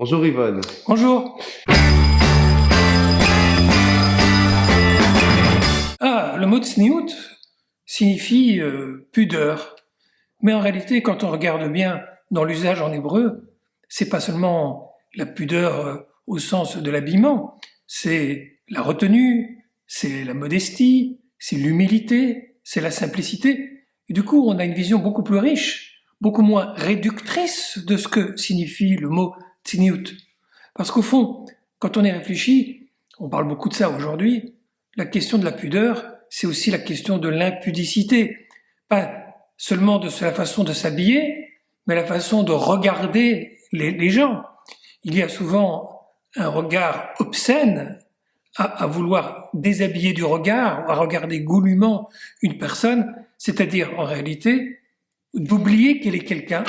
Bonjour Yvonne. Bonjour. Le mot tsniout signifie pudeur. Mais en réalité, quand on regarde bien dans l'usage en hébreu, c'est pas seulement la pudeur au sens de l'habillement, c'est la retenue, c'est la modestie, c'est l'humilité, c'est la simplicité. Et du coup, on a une vision beaucoup plus riche, beaucoup moins réductrice de ce que signifie le mot tsniout. Parce qu'au fond, quand on y réfléchit, on parle beaucoup de ça aujourd'hui, la question de la pudeur, c'est aussi la question de l'impudicité. Pas seulement de la façon de s'habiller, mais la façon de regarder les gens. Il y a souvent un regard obscène à vouloir déshabiller du regard, à regarder goulûment une personne, c'est-à-dire en réalité d'oublier qu'elle est quelqu'un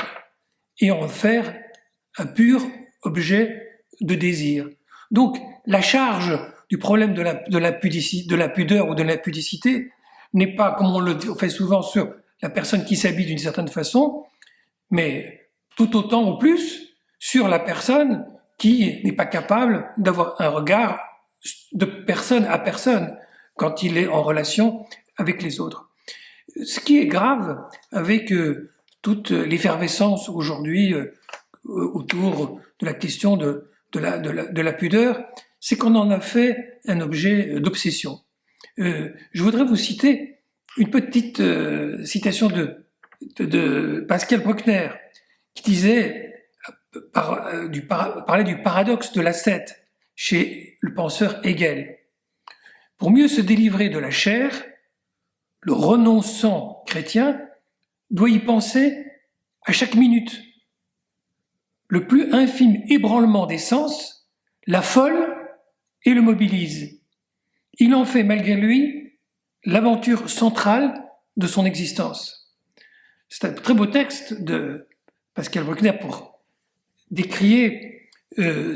et en faire un pur objet de désir. Donc la charge du problème de la pudeur ou de l'impudicité n'est pas, comme on le fait souvent, sur la personne qui s'habille d'une certaine façon, mais tout autant ou plus sur la personne qui n'est pas capable d'avoir un regard de personne à personne quand il est en relation avec les autres. Ce qui est grave avec toute l'effervescence aujourd'hui autour de la question de la pudeur, c'est qu'on en a fait un objet d'obsession. Je voudrais vous citer une petite citation de Pascal Bruckner, qui disait, parlait du paradoxe de l'ascète chez le penseur Hegel. Pour mieux se délivrer de la chair, le renonçant chrétien doit y penser à chaque minute. Le plus infime ébranlement des sens l'affole et le mobilise. Il en fait malgré lui l'aventure centrale de son existence. C'est un très beau texte de Pascal Bruckner pour décrier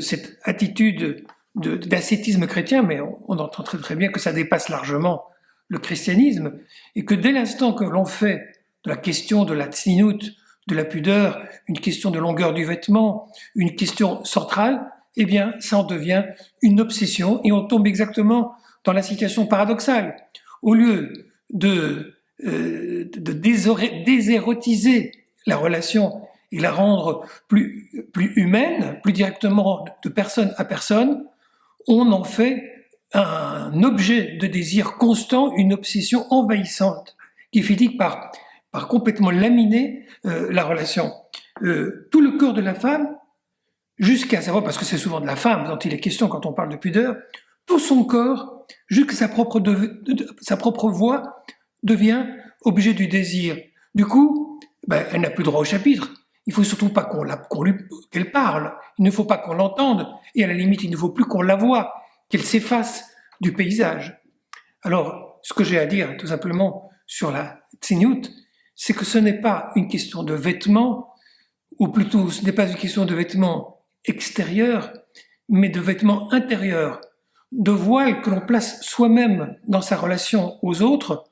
cette attitude d'ascétisme chrétien, mais on entend très très bien que ça dépasse largement le christianisme, et que dès l'instant que l'on fait de la question de la tsniout, de la pudeur, une question de longueur du vêtement, une question centrale, eh bien, ça en devient une obsession et on tombe exactement dans la situation paradoxale. Au lieu de désérotiser la relation et la rendre plus humaine, plus directement de personne à personne, on en fait un objet de désir constant, une obsession envahissante qui finit par complètement laminer la relation. Tout le corps de la femme, jusqu'à savoir, parce que c'est souvent de la femme dont il est question quand on parle de pudeur, tout son corps, jusqu'à sa propre voix, devient objet du désir. Du coup, elle n'a plus droit au chapitre. Il faut surtout pas qu'elle parle. Il ne faut pas qu'on l'entende. Et à la limite, il ne faut plus qu'on la voie, qu'elle s'efface du paysage. Alors, ce que j'ai à dire, tout simplement, sur la tsniout, c'est que ce n'est pas une question de vêtements, ou plutôt, ce n'est pas une question de vêtements extérieurs, mais de vêtements intérieurs, de voiles que l'on place soi-même dans sa relation aux autres,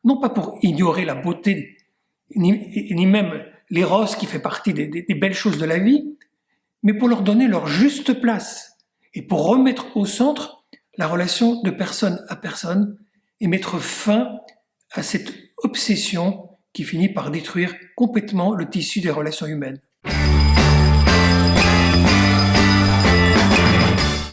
non pas pour ignorer la beauté, ni même l'éros qui fait partie des belles choses de la vie, mais pour leur donner leur juste place et pour remettre au centre la relation de personne à personne et mettre fin à cette obsession qui finit par détruire complètement le tissu des relations humaines.